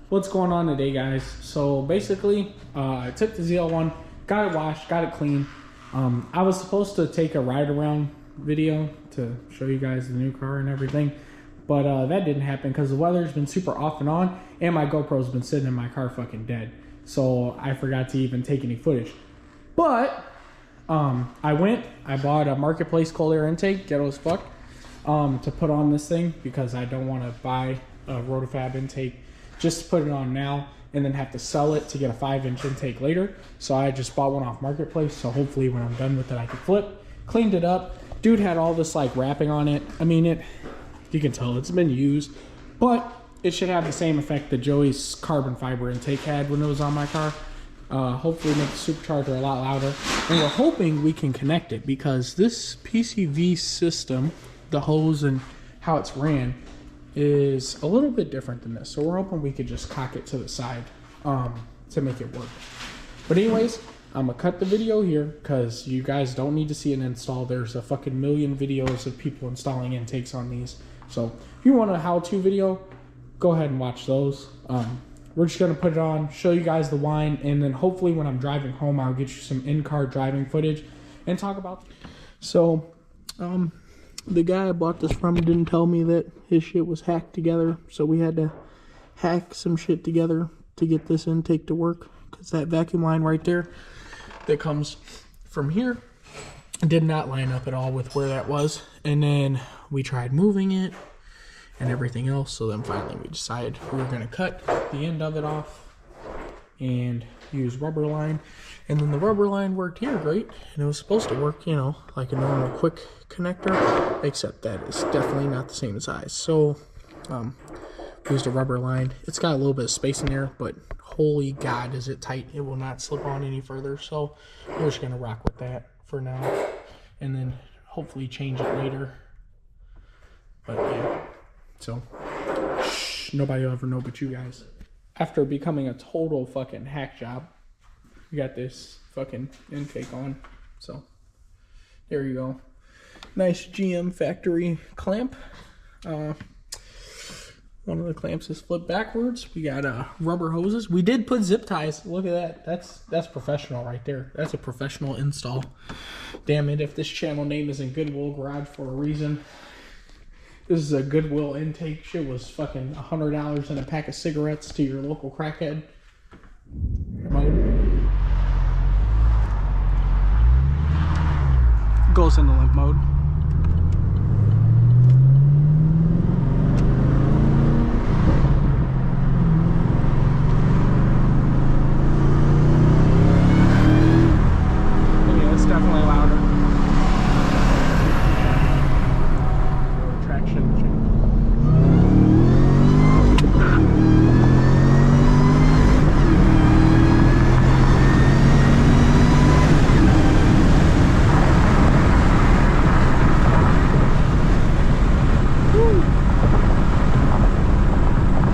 What's going on today, guys? So basically, I took the ZL1, got it washed, got it clean. I was supposed to take a ride around video to show you guys the new car and everything, but that didn't happen because the weather's been super off and on, and my GoPro's been sitting in my car fucking dead. So I forgot to even take any footage. But I bought a Marketplace cold air intake, ghetto as fuck, to put on this thing because I don't want to buy a rotofab intake just to put it on now and then have to sell it to get a 5-inch intake later. So I just bought one off Marketplace, so hopefully when I'm done with it I can flip. Cleaned it up. Dude had all this like wrapping on it. I mean, you can tell it's been used, but it should have the same effect that Joey's carbon fiber intake had when it was on my car. Hopefully make the supercharger a lot louder, and we're hoping we can connect it because this PCV system, the hose and how it's ran, is a little bit different than this. So we're hoping we could just cock it to the side to make it work. But anyways, I'm gonna cut the video here because you guys don't need to see an install. There's a fucking million videos of people installing intakes on these. So if you want a how-to video, go ahead and watch those. We're just gonna put it on, show you guys the whine, and then hopefully when I'm driving home, I'll get you some in-car driving footage and talk about. So, the guy I bought this from didn't tell me that his shit was hacked together, so we had to hack some shit together to get this intake to work, because that vacuum line right there that comes from here did not line up at all with where that was. And then we tried moving it and everything else, so then finally we decided we were going to cut the end of it off and use rubber line. And then the rubber line worked here great, and it was supposed to work, you know, like a normal quick connector, except that it's definitely not the same size. So used a rubber line. It's got a little bit of space in there, but holy god is it tight. It will not slip on any further, so we're just gonna rock with that for now and then hopefully change it later. But yeah, so nobody will ever know but you guys. After becoming a total fucking hack job, we got this fucking intake on, so there you go. Nice GM factory clamp. One of the clamps is flipped backwards. We got rubber hoses. We did put zip ties. Look at that. That's professional right there. That's a professional install. Damn it, if this channel name isn't Goodwill Garage for a reason. This is a Goodwill intake. Shit was fucking $100 and a pack of cigarettes to your local crackhead. Mode. Goes into limp mode. Yeah, it's definitely louder. Traction change.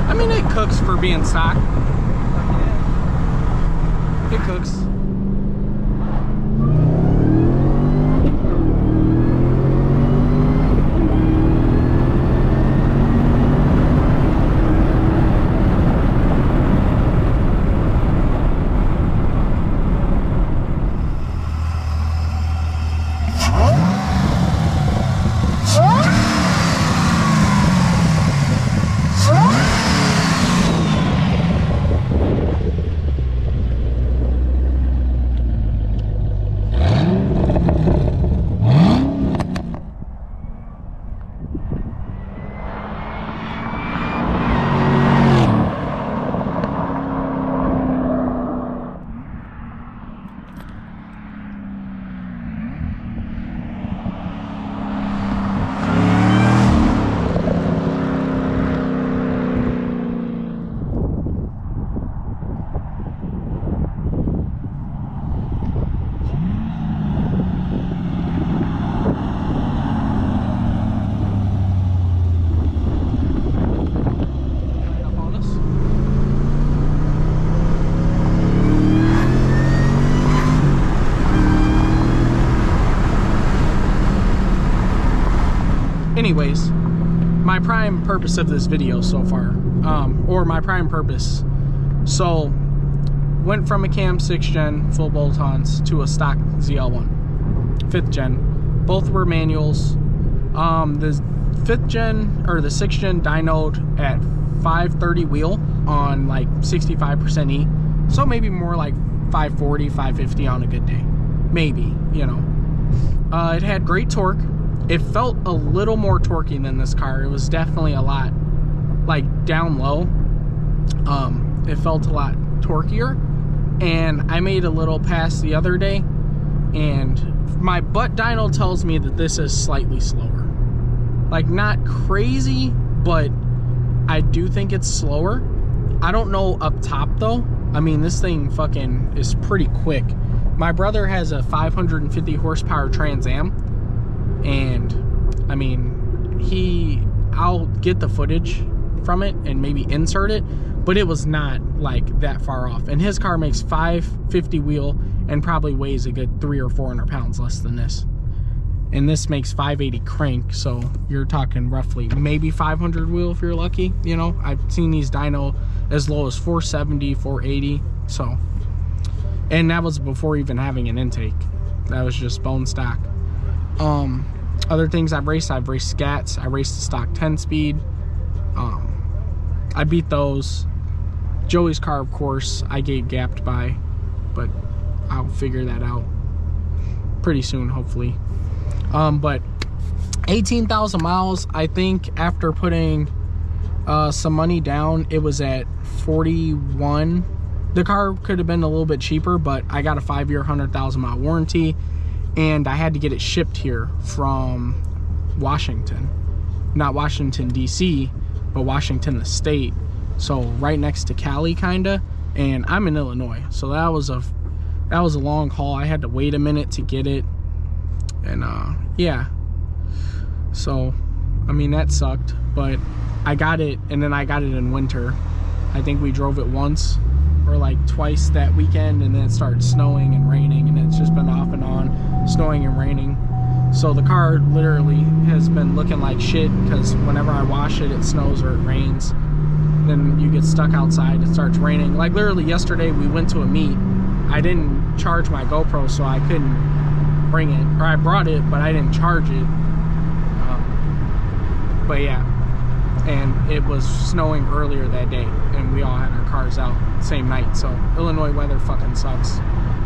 I mean, it cooks for being stock. It cooks. Anyways, my prime purpose of this video so far or my prime purpose. So went from a Cam 6th gen full bolt-ons to a stock ZL1 5th gen. Both were manuals. The 5th gen or the 6th gen dynoed at 530 wheel on like 65% E, so maybe more like 540, 550 on a good day, maybe, you know. It had great torque. It felt a little more torquey than this car. It was definitely a lot like down low. It felt a lot torquier, and I made a little pass the other day, and my butt dyno tells me that this is slightly slower. Like, not crazy, but I do think it's slower. I don't know up top though. I mean, this thing fucking is pretty quick. My brother has a 550 horsepower Trans Am, and I mean, I'll get the footage from it and maybe insert it, but it was not like that far off. And his car makes 550 wheel and probably weighs a good 300 or 400 pounds less than this. And this makes 580 crank, so you're talking roughly maybe 500 wheel if you're lucky. You know, I've seen these dyno as low as 470, 480. So, and that was before even having an intake. That was just bone stock. Other things I've raced scats. I raced the stock 10-speed. I beat those. Joey's car, of course, I get gapped by, but I'll figure that out pretty soon, hopefully. But 18,000 miles, I think after putting some money down, it was at 41. The car could have been a little bit cheaper, but I got a 5-year, 100,000 mile warranty, and I had to get it shipped here from Washington. Not Washington, D.C., but Washington, the state. So right next to Cali, kinda. And I'm in Illinois, so that was a long haul. I had to wait a minute to get it. And yeah, so I mean, that sucked, but I got it, and then I got it in winter. I think we drove it once or like twice that weekend, and then it started snowing and raining, and it's just been off and on, snowing and raining. So the car literally has been looking like shit, because whenever I wash it, it snows or it rains. Then you get stuck outside, it starts raining. Like literally yesterday we went to a meet. I didn't charge my GoPro, so I couldn't bring it, or I brought it, but I didn't charge it. But yeah, and it was snowing earlier that day, and we all had our cars out the same night. So Illinois weather fucking sucks.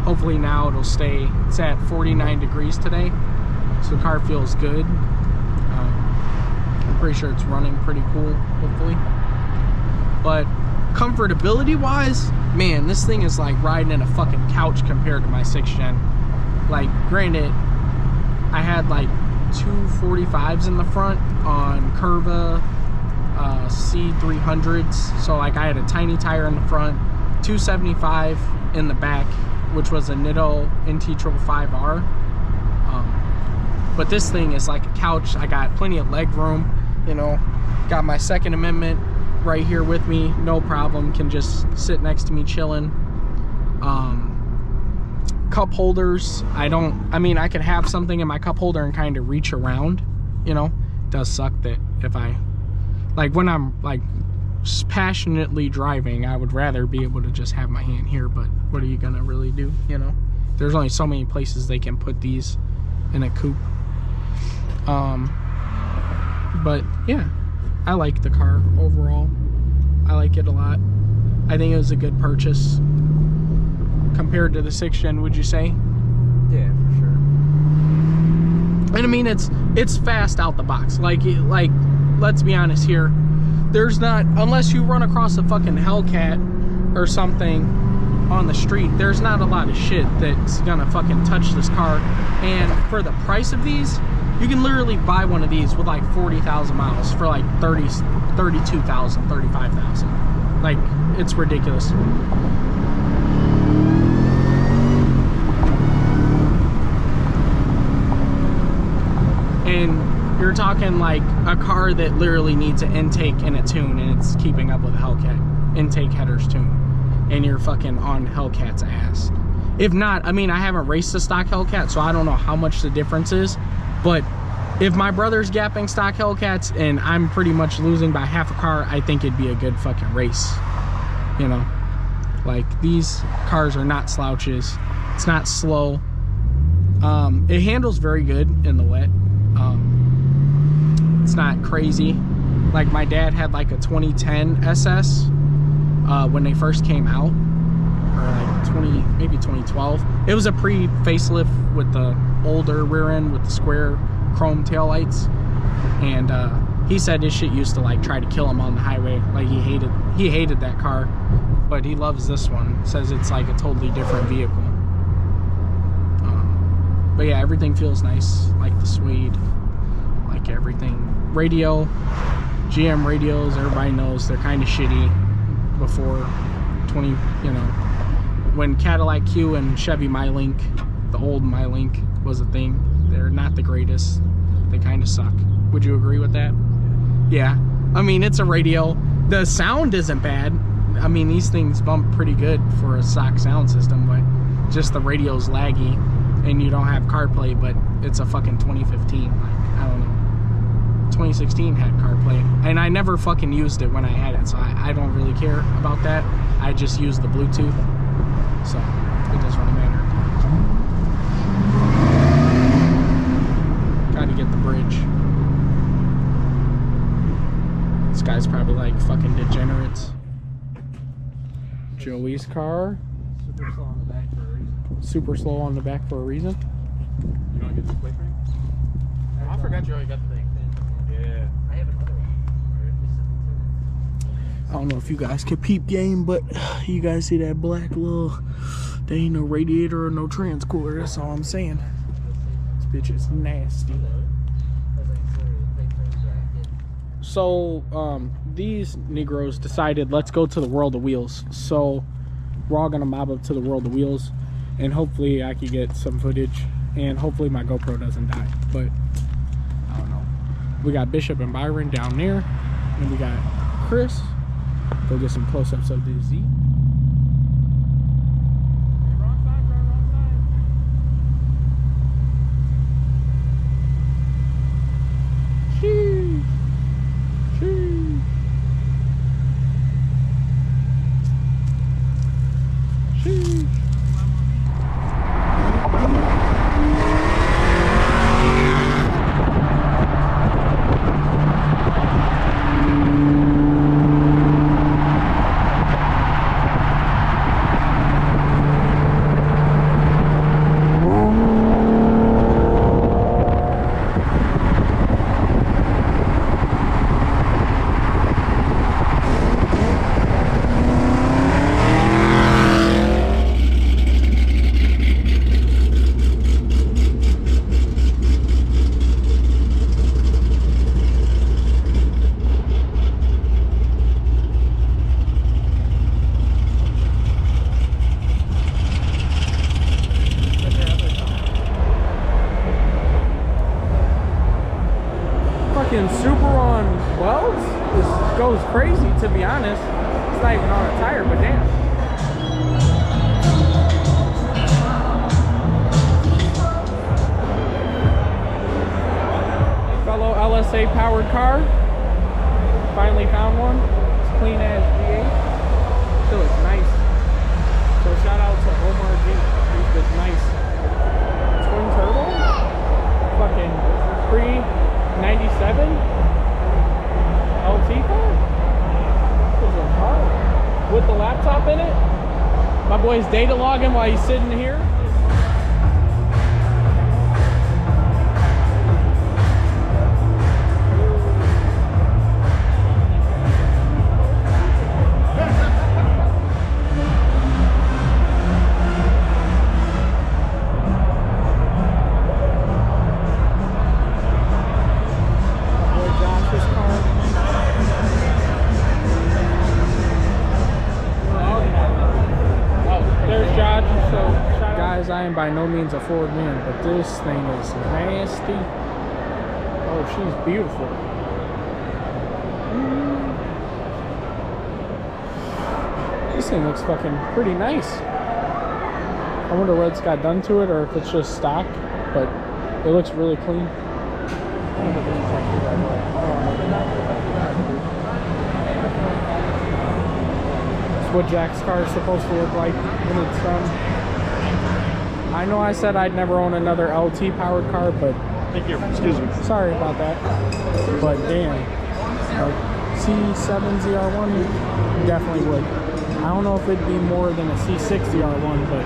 Hopefully now it'll stay. It's at 49 degrees today, so the car feels good. I'm pretty sure it's running pretty cool, hopefully. But comfortability wise, man, this thing is like riding in a fucking couch compared to my 6th gen. Like, granted, I had like 245s in the front on Curva C300s, so like I had a tiny tire in the front, 275 in the back, which was a Nitto NT555R. But this thing is like a couch. I got plenty of leg room, you know, got my Second Amendment right here with me, no problem, can just sit next to me chilling. Cup holders, I mean, I could have something in my cup holder and kind of reach around, you know. It does suck that if I, like, when I'm like passionately driving, I would rather be able to just have my hand here, but what are you gonna really do, you know? There's only so many places they can put these in a coupe. But yeah, I like the car overall. I like it a lot. I think it was a good purchase compared to the 6th gen, would you say? Yeah, for sure. And I mean, it's fast out the box. Like let's be honest here. There's not, unless you run across a fucking Hellcat or something on the street, there's not a lot of shit that's gonna fucking touch this car. And for the price of these, you can literally buy one of these with like 40,000 miles for like 32,000, 35,000. Like, it's ridiculous. And you're talking like a car that literally needs an intake and a tune, and it's keeping up with a Hellcat. Intake, headers, tune. And you're fucking on Hellcat's ass. If not, I mean, I haven't raced a stock Hellcat, so I don't know how much the difference is, but if my brother's gapping stock Hellcats and I'm pretty much losing by half a car, I think it'd be a good fucking race. You know, like these cars are not slouches. It's not slow. It handles very good in the wet. It's not crazy. Like my dad had like a 2010 SS when they first came out, or like maybe 2012. It was a pre-facelift with the older rear end with the square chrome taillights, and he said his shit used to like try to kill him on the highway. Like he hated that car, but he loves this one. Says it's like a totally different vehicle. But yeah, everything feels nice, like the suede, like everything. Radio, GM radios, everybody knows they're kind of shitty. Before when Cadillac Q and Chevy MyLink, the old MyLink was a thing, they're not the greatest. They kind of suck. Would you agree with that? Yeah. I mean, it's a radio. The sound isn't bad. I mean, these things bump pretty good for a stock sound system, but just the radio's laggy, and you don't have CarPlay, but it's a fucking 2015. Like, I don't know. 2016 had CarPlay, and I never fucking used it when I had it, so I don't really care about that. I just use the Bluetooth, so it doesn't really matter. Gotta get the bridge. This guy's probably like fucking degenerates. Joey's car. Super slow on the back for a reason. Super slow on the back for a reason. You don't get the quick ring? I forgot you already got the thing. Yeah. I have another one. I don't know if you guys can peep game, but you guys see that black little, there ain't no radiator or no transcooler, that's all I'm saying. This bitch is nasty. So, these Negroes decided, let's go to the World of Wheels. So, we're all gonna mob up to the World of Wheels, and hopefully I can get some footage, and hopefully my GoPro doesn't die, but I don't know. We got Bishop and Byron down there, and we got Chris. Go get some close-ups of the Z. Sheesh. Sheesh. Sheesh. Super on welds this goes crazy, to be honest. It's not even on a tire, but damn. Fellow LSA powered car, finally found one. It's clean as V8, still looks nice. So shout out to Omar G, he's just nice. Twin turbo, fucking pre-97 LT car? This is hard. With the laptop in it? My boy's data logging while he's sitting here. I am by no means a Ford man, but this thing is nasty. Oh, she's beautiful. This thing looks fucking pretty nice. I wonder what's got done to it, or if it's just stock, but it looks really clean. It's what Jack's car is supposed to look like when it's done. I know I said I'd never own another LT powered car, but Thank you. Excuse me. sorry about that. But damn, C7 ZR1 definitely would. I don't know if it'd be more than a C6 ZR1, but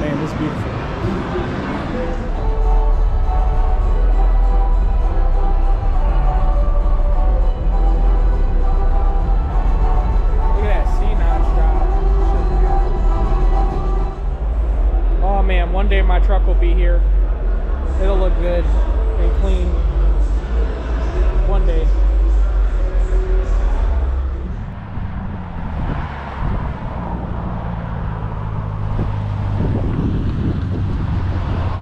man, it's beautiful. Look at that C-notch job. Oh man, one day my truck will be here. It'll look good.